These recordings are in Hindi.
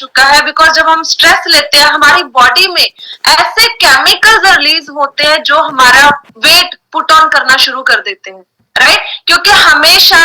चुका है, बिकॉज जब हम स्ट्रेस लेते हैं हमारी बॉडी में ऐसे केमिकल्स रिलीज होते हैं जो हमारा वेट पुट ऑन करना शुरू कर देते हैं, राइट? क्योंकि हमेशा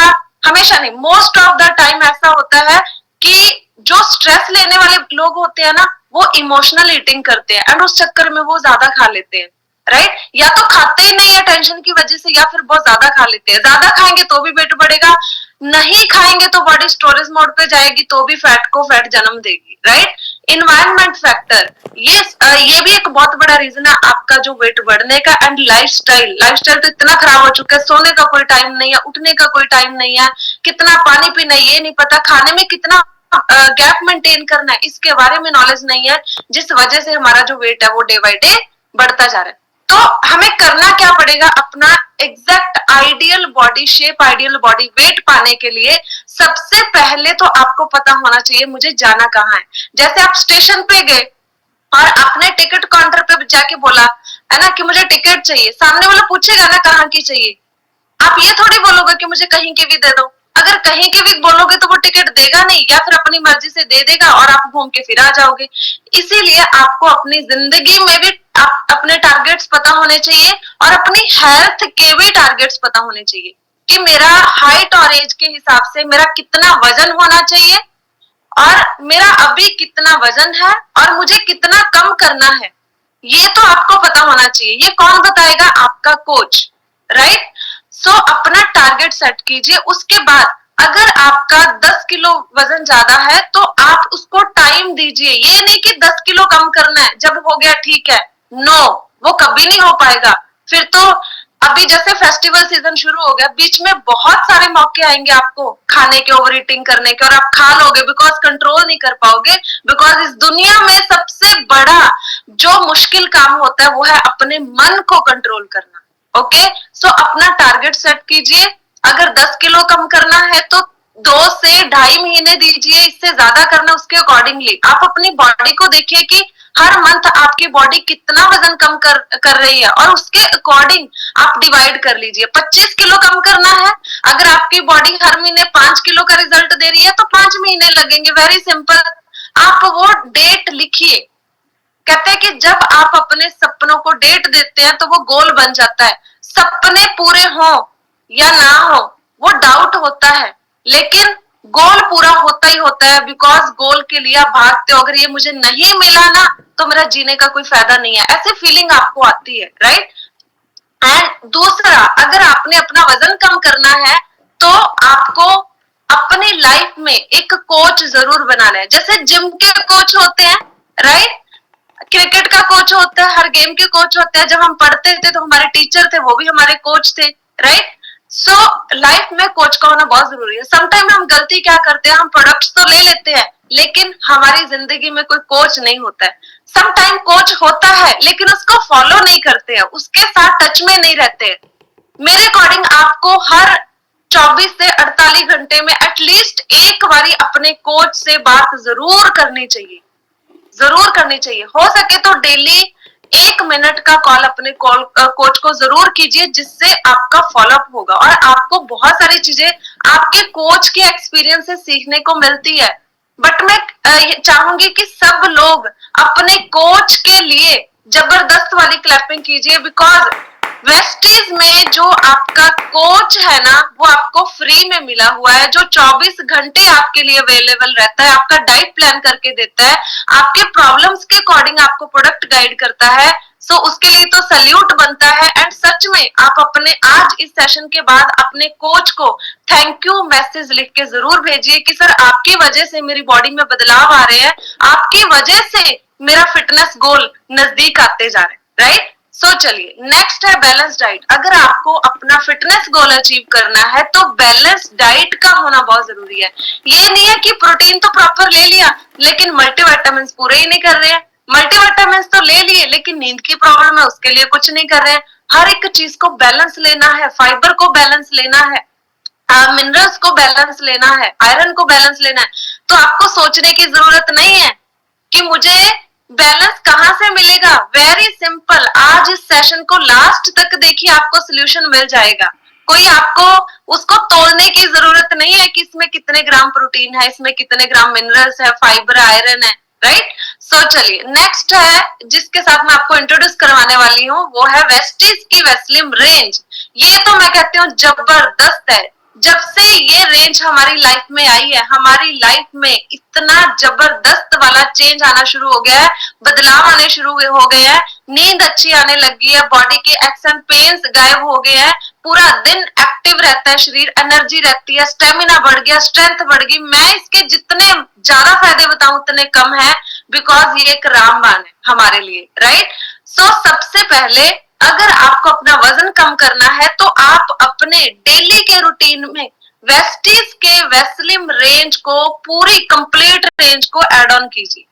हमेशा नहीं, मोस्ट ऑफ द टाइम ऐसा होता है कि जो स्ट्रेस लेने वाले लोग होते हैं ना, वो इमोशनल ईटिंग करते हैं एंड उस चक्कर में वो ज्यादा खा लेते हैं, राइट? या तो खाते ही नहीं है टेंशन की वजह से, या फिर बहुत ज्यादा खा लेते हैं। ज्यादा खाएंगे तो भी वेट बढ़ेगा, नहीं खाएंगे तो बॉडी स्टोरेज मोड पे जाएगी तो भी फैट को फैट जन्म देगी, राइट? इन्वायरमेंट फैक्टर, ये भी एक बहुत बड़ा रीजन है आपका जो वेट बढ़ने का। एंड लाइफस्टाइल तो इतना खराब हो चुका है, सोने का कोई टाइम नहीं है, उठने का कोई टाइम नहीं है, कितना पानी पीना ये नहीं पता, खाने में कितना गैप मेंटेन करना है इसके बारे में नॉलेज नहीं है, जिस वजह से हमारा जो वेट है वो डे बाय डे बढ़ता जा रहा है। तो हमें करना क्या पड़ेगा, अपना exact ideal body shape, ideal body weight पाने के लिए सबसे पहले तो आपको पता होना चाहिए मुझे जाना कहाँ है। जैसे आप स्टेशन पे गए और आपने टिकट काउंटर पे जाके बोला है ना कि मुझे टिकट चाहिए, सामने वाला पूछेगा ना कहाँ की चाहिए, आप ये थोड़ी बोलोगे कि मुझे कहीं की भी दे दो। अगर कहीं की भी बोलोगे तो वो टिकट देगा नहीं, या फिर अपनी मर्जी से दे देगा और आप घूम के फिर आ जाओगे। इसीलिए आपको अपनी जिंदगी में भी अपने टारगेट्स पता होने चाहिए और अपनी हेल्थ के भी टारगेट्स पता होने चाहिए कि मेरा हाइट और एज के हिसाब से मेरा कितना वजन होना चाहिए और मेरा अभी कितना वजन है और मुझे कितना कम करना है, ये तो आपको पता होना चाहिए। ये कौन बताएगा? आपका कोच, राइट? सो अपना टारगेट सेट कीजिए। उसके बाद अगर आपका 10 किलो वजन ज्यादा है तो आप उसको टाइम दीजिए। ये नहीं कि 10 किलो कम करना है, जब हो गया ठीक है, नो, वो कभी नहीं हो पाएगा। फिर तो अभी जैसे फेस्टिवल सीजन शुरू हो गया, बीच में बहुत सारे मौके आएंगे आपको खाने के, ओवर ईटिंग करने के, और आप खा लोगे बिकॉज कंट्रोल नहीं कर पाओगे। बिकॉज इस दुनिया में सबसे बड़ा जो मुश्किल काम होता है वो है अपने मन को कंट्रोल करना। ओके, सो अपना टारगेट सेट कीजिए। अगर 10 किलो कम करना है तो 2 से 2.5 महीने दीजिए, इससे ज्यादा करना उसके अकॉर्डिंगली। आप अपनी बॉडी को देखिए कि हर मंथ आपकी बॉडी कितना वजन कम कर रही है और उसके अकॉर्डिंग आप डिवाइड कर लीजिए। 25 किलो कम करना है, अगर आपकी बॉडी हर महीने 5 किलो का रिजल्ट दे रही है तो 5 महीने लगेंगे। Very simple. आप वो डेट लिखिए। कहते हैं कि जब आप अपने सपनों को डेट देते हैं तो वो गोल बन जाता है। सपने पूरे हो या ना हो वो डाउट होता है, लेकिन गोल पूरा होता ही होता है। बिकॉज गोल के लिए आप भागते हो, अगर ये मुझे नहीं मिला ना तो मेरा जीने का कोई फायदा नहीं है, ऐसे फीलिंग आपको आती है, राइट? एंड दूसरा, अगर आपने अपना वजन कम करना है तो आपको अपनी लाइफ में एक कोच जरूर बनाना है। जैसे जिम के कोच होते हैं, राइट? क्रिकेट का कोच होता है, हर गेम के कोच होते हैं। जब हम पढ़ते थे तो हमारे टीचर थे, वो भी हमारे कोच थे, राइट? सो लाइफ में कोच का होना बहुत जरूरी है। समटाइम हम गलती क्या करते हैं, हम प्रोडक्ट्स तो ले लेते हैं लेकिन हमारी जिंदगी में कोई कोच नहीं होता है। समटाइम कोच होता है लेकिन उसको फॉलो नहीं करते हैं, उसके साथ टच में नहीं रहते हैं। मेरे अकॉर्डिंग आपको हर 24 से 48 घंटे में एटलीस्ट एक बारी अपने कोच से बात जरूर करनी चाहिए, जरूर करनी चाहिए। हो सके तो डेली 1 मिनट का कॉल अपने कोच को जरूर कीजिए, जिससे आपका फॉलोअप होगा और आपको बहुत सारी चीजें आपके कोच के एक्सपीरियंस से सीखने को मिलती है। बट मैं चाहूंगी कि सब लोग अपने कोच के लिए जबरदस्त वाली क्लैपिंग कीजिए। बिकॉज वेस्टीज में जो आपका कोच है ना, वो आपको फ्री में मिला हुआ है, जो 24 घंटे आपके लिए अवेलेबल रहता है, आपका डाइट प्लान करके देता है, आपके प्रॉब्लम्स के अकॉर्डिंग आपको प्रोडक्ट गाइड करता है। सो उसके लिए तो सल्यूट बनता है। एंड सच में आप अपने आज इस सेशन के बाद अपने कोच को थैंक यू मैसेज लिख के जरूर भेजिए कि सर आपकी वजह से मेरी बॉडी में बदलाव आ रहे हैं, आपकी वजह से मेरा फिटनेस गोल नजदीक आते जा रहे हैं, राइट? सो चलिए, नेक्स्ट है बैलेंस डाइट। अगर आपको अपना फिटनेस गोल अचीव करना है तो बैलेंस डाइट का होना बहुत जरूरी है। ये नहीं है कि प्रोटीन तो प्रॉपर ले लिया लेकिन मल्टीविटामिन पूरे ही नहीं कर रहे हैं, मल्टीविटामिन तो ले लिए लेकिन नींद की प्रॉब्लम है, उसके लिए कुछ नहीं कर रहे हैं। हर एक चीज को बैलेंस लेना है, फाइबर को बैलेंस लेना है, मिनरल्स को बैलेंस लेना है, आयरन को बैलेंस लेना है। तो आपको सोचने की जरूरत नहीं है कि मुझे बैलेंस कहां से मिलेगा। वेरी सिंपल, आज इस सेशन को लास्ट तक देखिए, आपको सोल्यूशन मिल जाएगा। कोई आपको उसको तोलने की जरूरत नहीं है कि इसमें कितने ग्राम प्रोटीन है, इसमें कितने ग्राम मिनरल्स है, फाइबर, आयरन है, राइट। सो चलिए नेक्स्ट है जिसके साथ मैं आपको इंट्रोड्यूस करवाने वाली हूँ, वो है वेस्टीज की वेस्लिम रेंज। ये तो मैं कहती हूँ जबरदस्त है। जब से ये रेंज हमारी लाइफ में आई है, हमारी लाइफ में इतना जबरदस्त वाला चेंज आना शुरू हो गया है, बदलाव आने शुरू हो गए हैं, नींद अच्छी आने लगी है, बॉडी के एक्स एंड पेन्स गायब हो गए हैं, पूरा दिन एक्टिव रहता है शरीर, एनर्जी रहती है, स्टेमिना बढ़ गया, स्ट्रेंथ बढ़ गई। मैं इसके जितने ज्यादा फायदे बताऊं उतने कम है, बिकॉज ये एक रामबाण है हमारे लिए, राइट। सो सबसे पहले अगर आपको अपना वजन कम करना है तो आप अपने डेली के रूटीन में वेस्टीज के वेस्लिम रेंज को, पूरी कंप्लीट रेंज को ऐड ऑन कीजिए।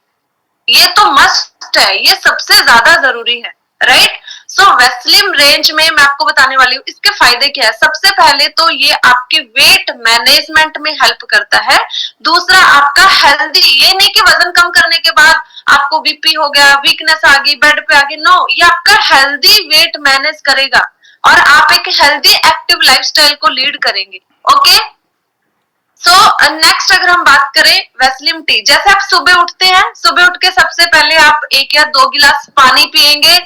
ये तो मस्ट है, ये सबसे ज्यादा जरूरी है, राइट। सो वेस्लिम रेंज में मैं आपको बताने वाली हूँ इसके फायदे क्या है। सबसे पहले तो ये आपके वेट मैनेजमेंट में हेल्प करता है। दूसरा आपका हेल्दी, ये नहीं कि वजन कम करने के बाद आपको बीपी हो गया, वीकनेस आ गई, बेड पे आ गई, नो, ये आपका हेल्दी वेट मैनेज करेगा और आप एक हेल्दी एक्टिव लाइफस्टाइल को लीड करेंगे, ओके। सो नेक्स्ट अगर हम बात करें वेस्लिम टी, जैसे आप सुबह उठते हैं, सुबह उठ के सबसे पहले आप 1 या 2 गिलास पानी पिएंगे,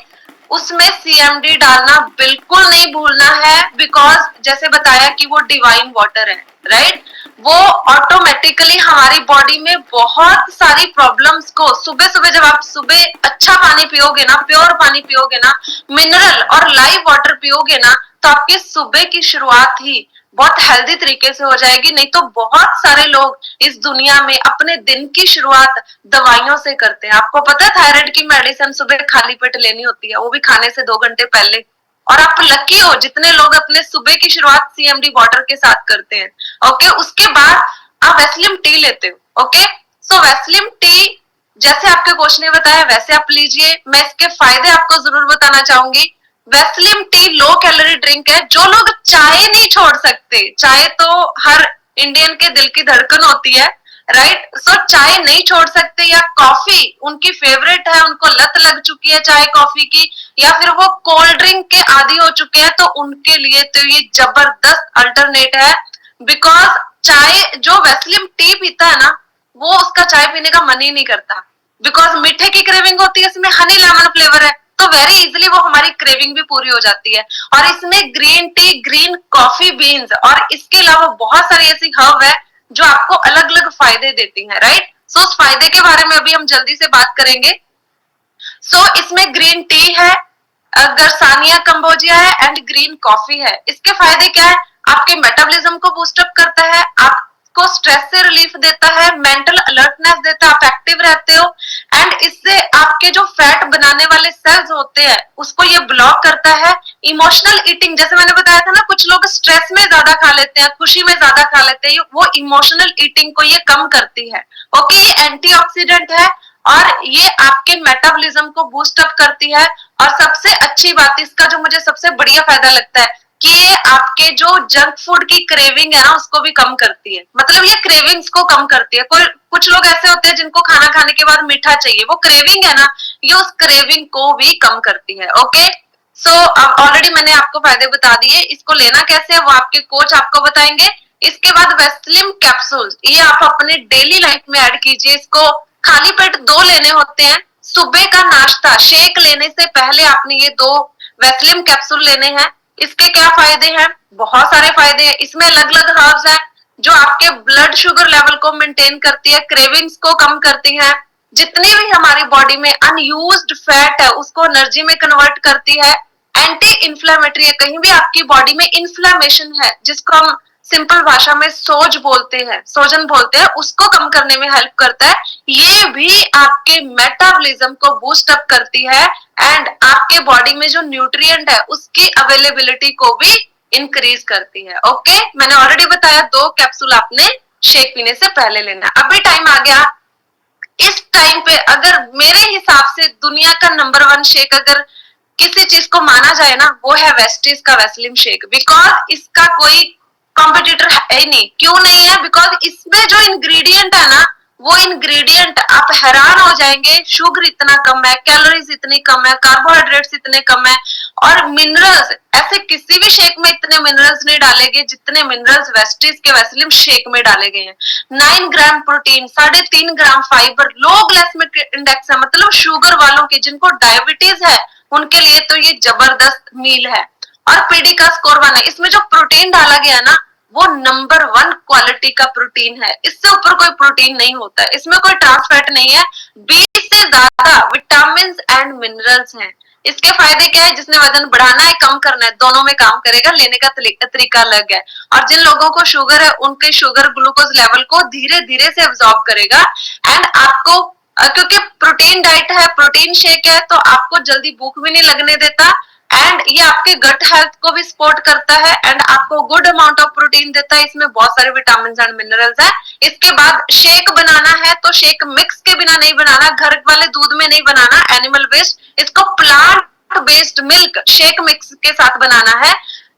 उसमें सीएमडी डालना बिल्कुल नहीं भूलना है, बिकॉज जैसे बताया कि वो डिवाइन वाटर है, राइट। वो ऑटोमेटिकली हमारी बॉडी में बहुत सारी प्रॉब्लम्स को, सुबह सुबह जब आप सुबह अच्छा पानी पियोगे ना, प्योर पानी पियोगे ना, मिनरल और लाइव वाटर पियोगे ना, तो आपकी सुबह की शुरुआत ही बहुत हेल्दी तरीके से हो जाएगी। नहीं तो बहुत सारे लोग इस दुनिया में अपने दिन की शुरुआत दवाइयों से करते हैं। आपको पता है थायराइड की मेडिसिन सुबह खाली पेट लेनी होती है, वो भी खाने से 2 घंटे पहले। और आप लकी हो जितने लोग अपने सुबह की शुरुआत सीएमडी वाटर के साथ करते हैं, ओके। उसके बाद आप वेस्लिम टी लेते हो, ओके। सो वेस्लिम टी जैसे आपके कोच ने बताया वैसे आप लीजिए। मैं इसके फायदे आपको जरूर बताना चाहूंगी। Weslim T low calorie drink है। जो लोग चाय नहीं छोड़ सकते, चाय तो हर इंडियन के दिल की धड़कन होती है, राइट। सो चाय नहीं छोड़ सकते, या कॉफी उनकी फेवरेट है, उनको लत लग चुकी है चाय कॉफी की, या फिर वो कोल्ड ड्रिंक के आदी हो चुके हैं, तो उनके लिए तो ये जबरदस्त अल्टरनेट है। बिकॉज चाय, जो वेस्लिम टी पीता है ना, वो उसका चाय पीने का मन ही नहीं करता, बिकॉज मीठे की क्रेविंग होती है, इसमें हनी लेमन फ्लेवर है, तो वेरी इजिली वो हमारी क्रेविंग भी पूरी हो जाती है। और इसमें green tea, green coffee beans और इसके अलावा बहुत सारी ऐसी हर्ब है जो आपको अलग अलग फायदे देती हैं, राइट। सो उस फायदे के बारे में अभी हम जल्दी से बात करेंगे। सो इसमें ग्रीन टी है, गरसानिया कंबोजिया है एंड ग्रीन कॉफी है। इसके फायदे क्या है? आपके मेटाबॉलिज्म को बूस्टअप करता है, आपको स्ट्रेस से रिलीफ देता है, मेंटल अलर्टनेस देता है, आप एक्टिव रहते हो, एंड इससे आपके जो फैट बनाने वाले सेल्स होते हैं उसको ये ब्लॉक करता है। इमोशनल ईटिंग, जैसे मैंने बताया था ना, कुछ लोग स्ट्रेस में ज्यादा खा लेते हैं, खुशी में ज्यादा खा लेते हैं, वो इमोशनल ईटिंग को ये कम करती है, ओके। ये एंटीऑक्सीडेंट है और ये आपके मेटाबॉलिज्म को बूस्ट अप करती है। और सबसे अच्छी बात इसका, जो मुझे सबसे बढ़िया फायदा लगता है, कि ये आपके जो जंक फूड की क्रेविंग है ना, उसको भी कम करती है। मतलब ये क्रेविंग्स को कम करती है। कोई कुछ लोग ऐसे होते हैं जिनको खाना खाने के बाद मीठा चाहिए, वो क्रेविंग है ना, ये उस क्रेविंग को भी कम करती है, ओके। सो अब ऑलरेडी मैंने आपको फायदे बता दिए, इसको लेना कैसे है वो आपके कोच आपको बताएंगे। इसके बाद वेस्लिम कैप्सूल, ये आप अपने डेली लाइफ में ऐड कीजिए। इसको खाली पेट 2 लेने होते हैं। सुबह का नाश्ता शेक लेने से पहले आपने ये 2 वेस्लिम कैप्सूल लेने हैं। इसके क्या फायदे हैं? बहुत सारे फायदे हैं। इसमें अलग अलग हर्ब्स हैं जो आपके ब्लड शुगर लेवल को मेंटेन करती है, क्रेविंग्स को कम करती है, जितनी भी हमारी बॉडी में अनयूज्ड फैट है उसको एनर्जी में कन्वर्ट करती है, एंटी इंफ्लेमेटरी है, कहीं भी आपकी बॉडी में इन्फ्लेमेशन है जिसको हम सिंपल भाषा में सोज बोलते हैं, सोजन बोलते हैं, उसको कम करने में हेल्प करता है। ये भी आपके मेटाबॉलिज्म को बूस्ट अप करती है एंड आपके बॉडी में जो न्यूट्रिएंट है उसकी अवेलेबिलिटी को भी इंक्रीज करती है, ओके। मैंने ऑलरेडी बताया 2 कैप्सूल आपने शेक पीने से पहले लेना। अभी टाइम आ गया, इस टाइम पे अगर मेरे हिसाब से दुनिया का नंबर 1 शेक अगर किसी चीज को माना जाए ना, वो है वेस्टीज का वेस्लिम शेक। बिकॉज इसका कोई कॉम्पिटिटर है ही नहीं। क्यों नहीं है? बिकॉज इसमें जो इंग्रेडिएंट है ना, वो इंग्रेडिएंट आप हैरान हो जाएंगे, शुगर इतना कम है, कैलोरीज इतनी कम है, कार्बोहाइड्रेट्स इतने कम है, और मिनरल्स ऐसे किसी भी शेक में इतने मिनरल्स नहीं डाले गए जितने मिनरल्स वेस्टीज के वेस्लिम शेक में डाले गए हैं। 9 ग्राम प्रोटीन, 3.5 ग्राम फाइबर, लो ग्लाइसेमिक इंडेक्स है, मतलब शुगर वालों के जिनको डायबिटीज है उनके लिए तो ये जबरदस्त मील है। और पीडी का स्कोर 1 है। इसमें जो प्रोटीन डाला गया ना वो नंबर 1 क्वालिटी का प्रोटीन है, इससे ऊपर कोई प्रोटीन नहीं होता है, इसमें कोई ट्रांस फैट नहीं है, 20 से ज्यादा विटामिन एंड मिनरल्स हैं। इसके फायदे क्या है, जिसने वजन बढ़ाना है कम करना है दोनों में काम करेगा, लेने का तरीका अलग है। और जिन लोगों को शुगर है उनके शुगर ग्लूकोज लेवल को धीरे धीरे से एब्जॉर्ब करेगा। एंड आपको क्योंकि प्रोटीन डाइट है, प्रोटीन शेक है, तो आपको जल्दी भूख भी नहीं लगने देता, एंड ये आपके गट हेल्थ को भी सपोर्ट करता है, एंड आपको गुड अमाउंट ऑफ प्रोटीन देता है। इसमें बहुत सारे विटामिन एंड मिनरल्स है। इसके बाद शेक बनाना है तो शेक मिक्स के बिना नहीं बनाना, घर वाले दूध में नहीं बनाना, एनिमल बेस्ड, इसको plant based milk shake mix के साथ बनाना है।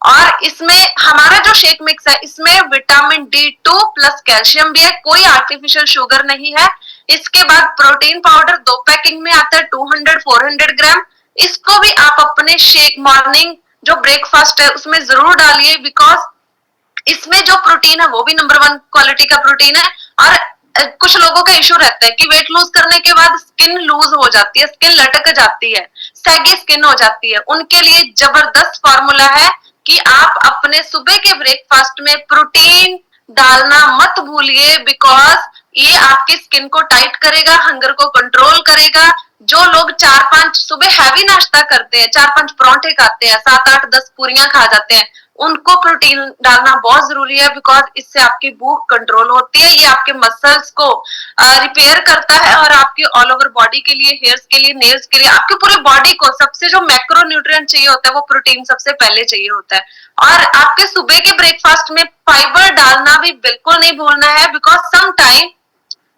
और इसमें हमारा जो शेक मिक्स है इसमें विटामिन D2 प्लस कैल्शियम भी है, कोई आर्टिफिशियल शुगर नहीं है। इसके बाद प्रोटीन पाउडर 2 पैकिंग में आता है, 200-400 ग्राम। इसको भी आप अपने शेक मॉर्निंग जो ब्रेकफास्ट है उसमें जरूर डालिए, बिकॉज इसमें जो प्रोटीन है वो भी नंबर 1 क्वालिटी का प्रोटीन है। और कुछ लोगों का इशू रहता है कि वेट लूज करने के बाद स्किन लूज हो जाती है, स्किन लटक जाती है, सैगी स्किन हो जाती है, उनके लिए जबरदस्त फॉर्मूला है कि आप अपने सुबह के ब्रेकफास्ट में प्रोटीन डालना मत भूलिए, बिकॉज ये आपकी स्किन को टाइट करेगा, हंगर को कंट्रोल करेगा। जो लोग 4-5 सुबह हैवी नाश्ता करते हैं, 4-5 परांठे खाते हैं, 7-8-10 पूरियां खा जाते हैं, उनको प्रोटीन डालना बहुत जरूरी है, बिकॉज इससे आपकी भूख कंट्रोल होती है, ये आपके मसल्स को रिपेयर करता है, और आपके ऑल ओवर बॉडी के लिए, हेयर्स के लिए, नेल्स के लिए, आपकी पूरी बॉडी को सबसे जो मैक्रो न्यूट्रिएंट चाहिए होता है वो प्रोटीन सबसे पहले चाहिए होता है। और आपके सुबह के ब्रेकफास्ट में फाइबर डालना भी बिल्कुल नहीं भूलना है, because some time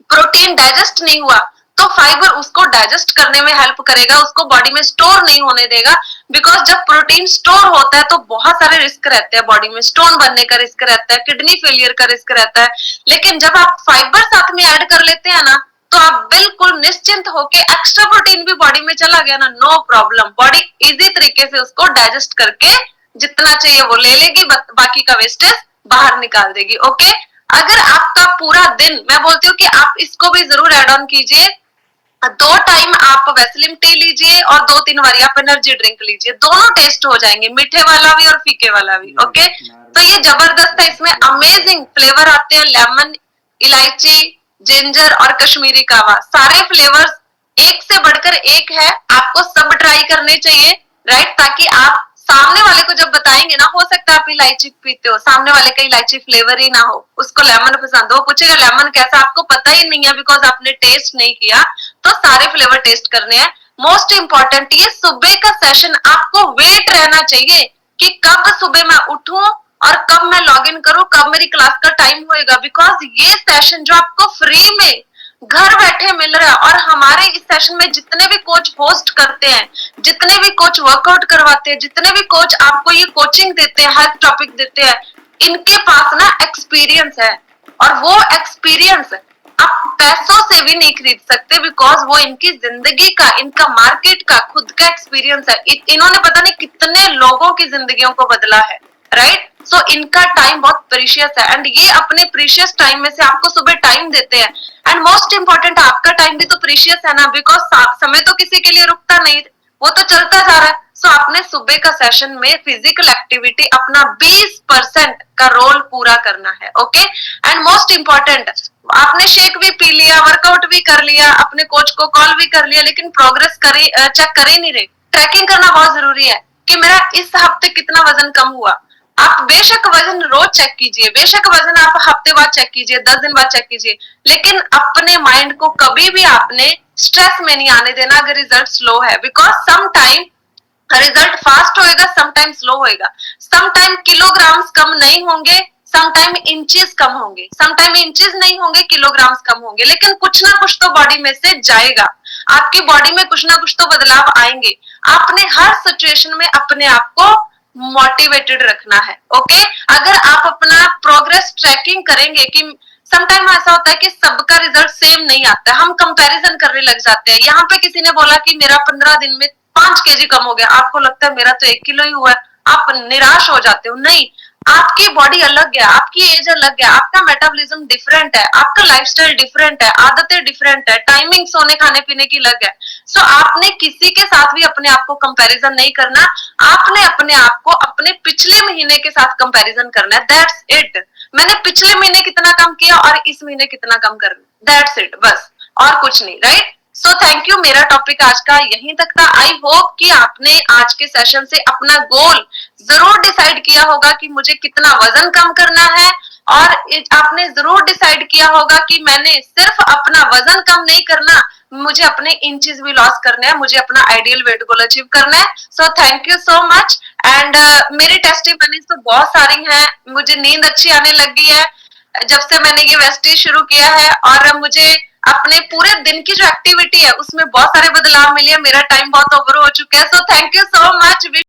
protein digest नहीं हुआ तो फाइबर उसको डाइजेस्ट करने में हेल्प करेगा, उसको बॉडी में स्टोर नहीं होने देगा। बिकॉज जब प्रोटीन स्टोर होता है तो बहुत सारे रिस्क रहते हैं, बॉडी में स्टोन बनने का रिस्क रहता है, किडनी फेलियर का रिस्क रहता है। लेकिन जब आप फाइबर साथ में ऐड कर लेते हैं ना तो आप बिल्कुल निश्चिंत होके, एक्स्ट्रा प्रोटीन भी बॉडी में चला गया ना, नो प्रॉब्लम, बॉडी इजी तरीके से उसको डाइजेस्ट करके जितना चाहिए वो ले लेगी, बाकी का वेस्टेज बाहर निकाल देगी। ओके, अगर आपका पूरा दिन, मैं बोलती हूँ कि आप इसको भी जरूर एड ऑन कीजिए, 2 टाइम आप वेस्लिन टी लीजिए और 2-3 बार आप एनर्जी ड्रिंक लीजिए, दोनों टेस्ट हो जाएंगे, मीठे वाला भी और फीके वाला भी। ओके, तो ये जबरदस्त है, इसमें अमेजिंग फ्लेवर आते हैं, लेमन, इलायची, जिंजर और कश्मीरी कावा, सारे फ्लेवर्स एक से बढ़कर एक है, आपको सब ट्राई करने चाहिए, राइट, ताकि आप सामने वाले को जब बताएंगे ना, हो सकता है आप इलायची पीते हो, सामने वाले का इलायची फ्लेवर ही ना हो, उसको लेमन पसंद हो, पूछेगा लेमन कैसा, आपको पता ही नहीं है बिकॉज आपने टेस्ट नहीं किया। तो सारे फ्लेवर टेस्ट करने हैं। मोस्ट इंपॉर्टेंट ये सुबह का सेशन, आपको वेट रहना चाहिए कि कब सुबह मैं उठूं और कब मैं लॉग इन करूं, कब मेरी क्लास का टाइम होएगा, बिकॉज ये सेशन जो आपको फ्री में घर बैठे मिल रहा है, और हमारे इस सेशन में जितने भी कोच होस्ट करते हैं, जितने भी कोच वर्कआउट करवाते हैं, जितने भी कोच आपको ये कोचिंग देते हैं, हेल्थ टॉपिक देते हैं, इनके पास ना एक्सपीरियंस है, और वो एक्सपीरियंस आप पैसों से भी नहीं खरीद सकते, बिकॉज वो इनकी जिंदगी का, इनका मार्केट का खुद का एक्सपीरियंस है। इन्होंने पता नहीं कितने लोगों की जिंदगियों को बदला है, राइट। सो इनका टाइम बहुत प्रीशियस है, एंड ये अपने प्रीशियस टाइम में से आपको सुबह टाइम देते हैं। एंड मोस्ट इंपॉर्टेंट आपका टाइम भी तो प्रीशियस है ना, बिकॉज समय तो किसी के लिए रुकता नहीं, वो तो चलता जा रहा है। सो आपने सुबह का सेशन में फिजिकल एक्टिविटी अपना 20% का रोल पूरा करना है। ओके, एंड मोस्ट इंपॉर्टेंट, आपने शेक भी पी लिया, वर्कआउट भी कर लिया, अपने कोच को कॉल भी कर लिया, लेकिन प्रोग्रेस चेक कर ही नहीं रहे। ट्रैकिंग करना बहुत जरूरी है कि मेरा इस हफ्ते कितना वजन कम हुआ। आप बेशक वजन रोज चेक कीजिए, बेशक वजन आप हफ्ते बाद चेक कीजिए, 10 दिन बाद चेक कीजिए, लेकिन अपने माइंड को कभी भी आपने स्ट्रेस में नहीं आने देना अगर रिजल्ट स्लो है, because some time result fast होएगा, सम टाइम स्लो होएगा, सम टाइम किलोग्राम्स कम नहीं होंगे, सम टाइम इंचेस कम होंगे, सम टाइम इंचेस नहीं होंगे, किलोग्राम्स कम होंगे, लेकिन कुछ ना कुछ तो बॉडी में से जाएगा, आपकी बॉडी में कुछ ना कुछ तो बदलाव आएंगे। आपने हर सिचुएशन में अपने आप को मोटिवेटेड रखना है। ओके, अगर आप अपना प्रोग्रेस ट्रैकिंग करेंगे कि समटाइम ऐसा होता है कि सबका रिजल्ट सेम नहीं आता है, हम कंपैरिजन करने लग जाते हैं। यहाँ पे किसी ने बोला कि मेरा 15 दिन में 5 kg कम हो गया, आपको लगता है मेरा तो 1 किलो ही हुआ है, आप निराश हो जाते हो। नहीं, आपकी बॉडी अलग है, आपकी एज अलग है, आपका मेटाबॉलिज्म डिफरेंट है, आपका लाइफस्टाइल डिफरेंट है, आदतें डिफरेंट है, टाइमिंग सोने खाने पीने की अलग है। सो आपने किसी के साथ भी अपने आप को कंपैरिजन नहीं करना, आपने अपने आप को अपने पिछले महीने के साथ कंपैरिजन करना है, दैट्स इट। मैंने पिछले महीने कितना कम किया और इस महीने कितना कम करना, दैट्स इट, बस, और कुछ नहीं, राइट। सो थैंक यू, मेरा टॉपिक आज का यहीं तक था। आई होप कि आपने आज के सेशन से अपना गोल जरूर डिसाइड किया होगा कि मुझे कितना वजन कम करना है, और आपने जरूर डिसाइड किया होगा कि मैंने सिर्फ अपना वजन कम नहीं करना, मुझे अपने इंचेस भी लॉस करने हैं, मुझे अपना आइडियल वेट गोल अचीव करना है। So thank you so much. And मेरी टेस्टिमनीज तो बहुत सारी हैं, मुझे नींद अच्छी आने लगी है जब से मैंने ये वेस्टेज शुरू किया है, और मुझे अपने पूरे दिन की जो एक्टिविटी है उसमें बहुत सारे बदलाव मिले हैं, मेरा टाइम बहुत ओवर हो चुका है। So thank you so much.